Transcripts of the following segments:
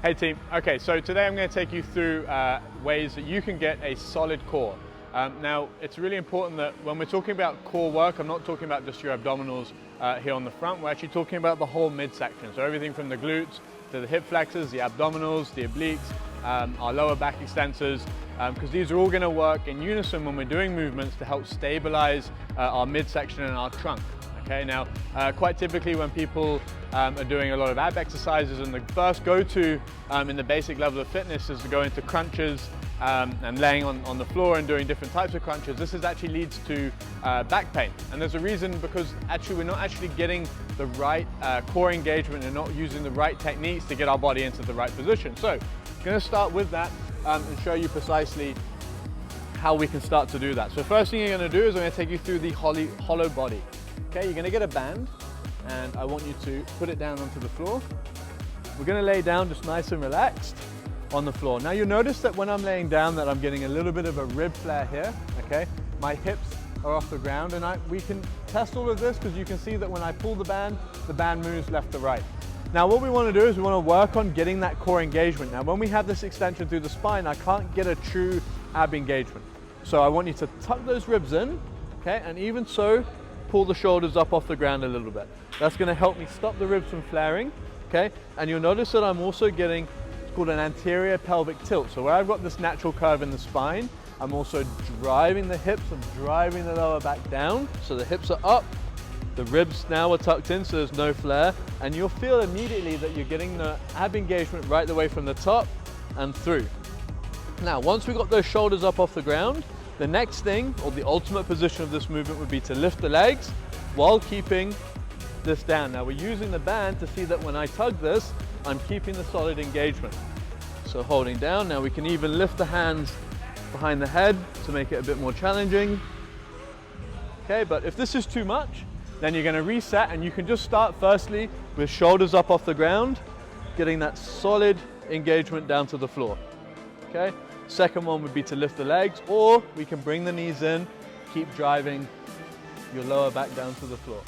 Hey team, okay, so today I'm going to take you through ways that you can get a solid core. Now, it's really important that when we're talking about core work, I'm not talking about just your abdominals here on the front, we're actually talking about the whole midsection. So everything from the glutes to the hip flexors, the abdominals, the obliques, our lower back extensors, because these are all going to work in unison when we're doing movements to help stabilize our midsection and our trunk. Okay, now quite typically when people are doing a lot of ab exercises, and the first go-to in the basic level of fitness is to go into crunches and laying on the floor and doing different types of crunches. This actually leads to back pain, and there's a reason, because actually we're not actually getting the right core engagement and not using the right techniques to get our body into the right position. So I'm going to start with that and show you precisely how we can start to do that. So first thing you're going to do is I'm going to take you through the Hollowbody. Okay, you're going to get a band, and I want you to put it down onto the floor. We're going to lay down just nice and relaxed on the floor. Now you'll notice that when I'm laying down that I'm getting a little bit of a rib flare here, okay? My hips are off the ground, and we can test all of this because you can see that when I pull the band moves left to right. Now what we want to do is we want to work on getting that core engagement. Now when we have this extension through the spine, I can't get a true ab engagement. So I want you to tuck those ribs in, okay? And even so, pull the shoulders up off the ground a little bit. That's going to help me stop the ribs from flaring, okay? And you'll notice that I'm also getting, it's called an anterior pelvic tilt. So where I've got this natural curve in the spine, I'm also driving the hips and driving the lower back down. So the hips are up, the ribs now are tucked in so there's no flare, and you'll feel immediately that you're getting the ab engagement right the way from the top and through. Now, once we've got those shoulders up off the ground, the next thing, or the ultimate position of this movement, would be to lift the legs while keeping this down. Now we're using the band to see that when I tug this, I'm keeping the solid engagement. So holding down, now we can even lift the hands behind the head to make it a bit more challenging. Okay, but if this is too much, then you're going to reset, and you can just start firstly with shoulders up off the ground, getting that solid engagement down to the floor. Okay. Second one would be to lift the legs, or we can bring the knees in, keep driving your lower back down to the floor.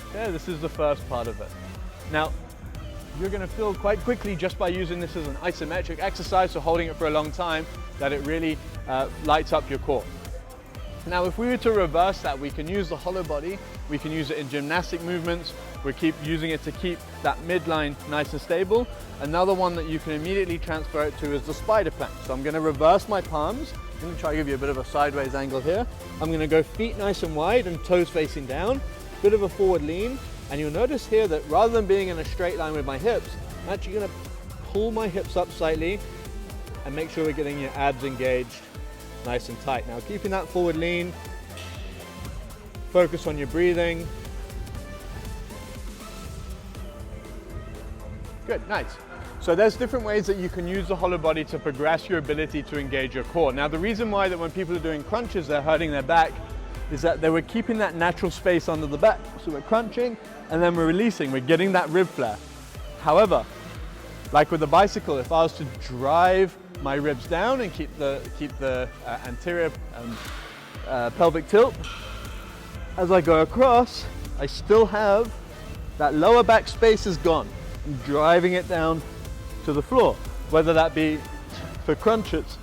Okay, this is the first part of it. Now, you're going to feel quite quickly just by using this as an isometric exercise, so holding it for a long time, that it really lights up your core. Now, if we were to reverse that, we can use the Hollowbody, we can use it in gymnastic movements, we keep using it to keep that midline nice and stable. Another one that you can immediately transfer it to is the spider plank. So I'm going to reverse my palms. I'm going to try to give you a bit of a sideways angle here. I'm going to go feet nice and wide and toes facing down, bit of a forward lean. And you'll notice here that rather than being in a straight line with my hips, I'm actually going to pull my hips up slightly and make sure we're getting your abs engaged nice and tight. Now keeping that forward lean, focus on your breathing. Good, nice. So there's different ways that you can use the Hollowbody to progress your ability to engage your core. Now the reason why that when people are doing crunches they're hurting their back is that they were keeping that natural space under the back. So we're crunching and then we're releasing, we're getting that rib flare. However, like with the bicycle, if I was to drive my ribs down and keep the anterior pelvic tilt, as I go across, I still have that lower back space is gone. I'm driving it down to the floor, whether that be for crunches,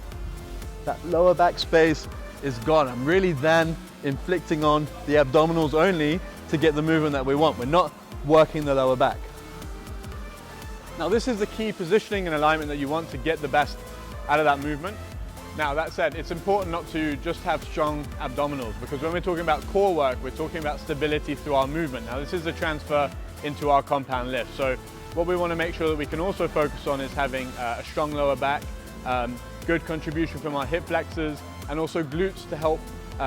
that lower back space is gone. I'm really then inflicting on the abdominals only to get the movement that we want. We're not working the lower back. Now this is the key positioning and alignment that you want to get the best out of that movement. Now that said, it's important not to just have strong abdominals, because when we're talking about core work, we're talking about stability through our movement. Now this is a transfer into our compound lift. So what we want to make sure that we can also focus on is having a strong lower back, good contribution from our hip flexors, and also glutes to help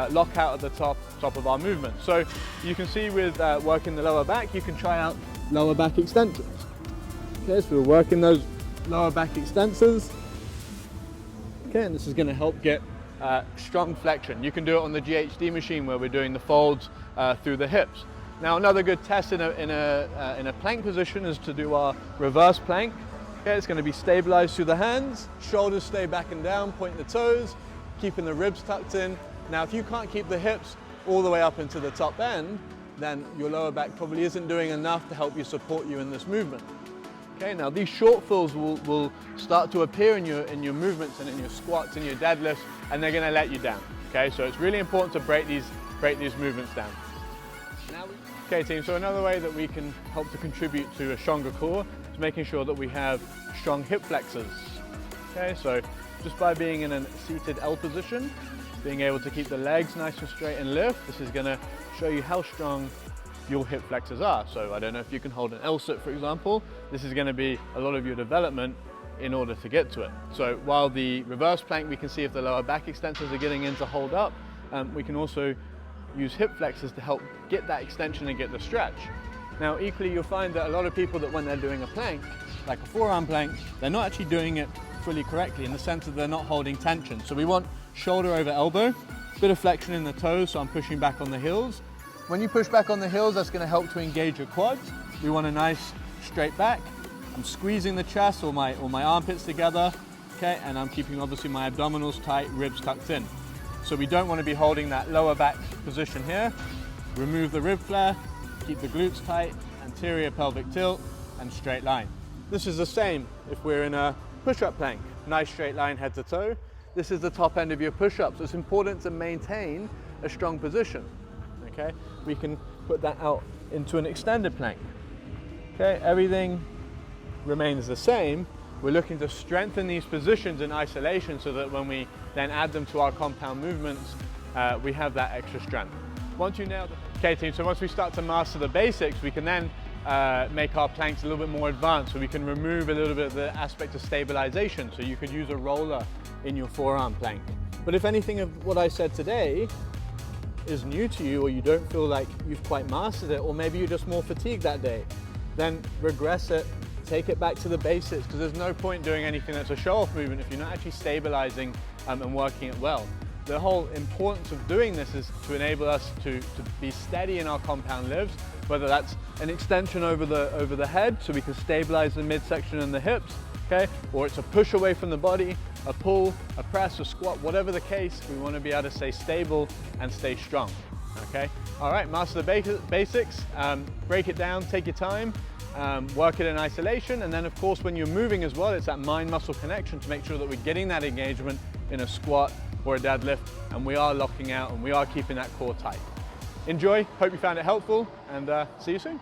lock out at the top of our movement. So you can see with working the lower back, you can try out lower back extensions. Okay, so we're working those lower back extensors. Okay, and this is going to help get strong flexion. You can do it on the GHD machine where we're doing the folds through the hips. Now another good test in a plank position is to do our reverse plank. Okay, it's going to be stabilized through the hands, shoulders stay back and down, point the toes, keeping the ribs tucked in. Now if you can't keep the hips all the way up into the top end, then your lower back probably isn't doing enough to help you support you in this movement. Okay, now these shortfalls will start to appear in your movements and in your squats and your deadlifts, and they're going to let you down. Okay, so it's really important to break these movements down. Okay team, so another way that we can help to contribute to a stronger core is making sure that we have strong hip flexors. Okay, so just by being in a seated L position, being able to keep the legs nice and straight and lift, this is going to show you how strong your hip flexors are. So I don't know if you can hold an L sit, for example. This is going to be a lot of your development in order to get to it. So while the reverse plank, we can see if the lower back extensors are getting in to hold up, we can also use hip flexors to help get that extension and get the stretch. Now equally, you'll find that a lot of people that when they're doing a plank, like a forearm plank, they're not actually doing it fully correctly in the sense that they're not holding tension. So we want shoulder over elbow, bit of flexion in the toes, so I'm pushing back on the heels. When you push back on the heels, that's going to help to engage your quads. We want a nice straight back. I'm squeezing the chest or my armpits together, okay, and I'm keeping obviously my abdominals tight, ribs tucked in. So we don't want to be holding that lower back position here. Remove the rib flare, keep the glutes tight, anterior pelvic tilt, and straight line. This is the same if we're in a push-up plank. Nice straight line head to toe. This is the top end of your push-up, so it's important to maintain a strong position. Okay, we can put that out into an extended plank. Okay, everything remains the same. We're looking to strengthen these positions in isolation so that when we then add them to our compound movements, we have that extra strength. Once you nail the... Okay team, so once we start to master the basics, we can then make our planks a little bit more advanced, so we can remove a little bit of the aspect of stabilization. So you could use a roller in your forearm plank. But if anything of what I said today is new to you, or you don't feel like you've quite mastered it, or maybe you're just more fatigued that day, then regress it, take it back to the basics, because there's no point doing anything that's a show-off movement if you're not actually stabilizing and working it well. The whole importance of doing this is to enable us to be steady in our compound lifts, whether that's an extension over the head so we can stabilize the midsection and the hips, okay, or it's a push away from the body, a pull, a press, a squat, whatever the case, we want to be able to stay stable and stay strong. Okay, all right, master the basics, break it down, take your time, work it in isolation, and then of course when you're moving as well, it's that mind-muscle connection to make sure that we're getting that engagement in a squat or a deadlift, and we are locking out and we are keeping that core tight. Enjoy, hope you found it helpful, and see you soon.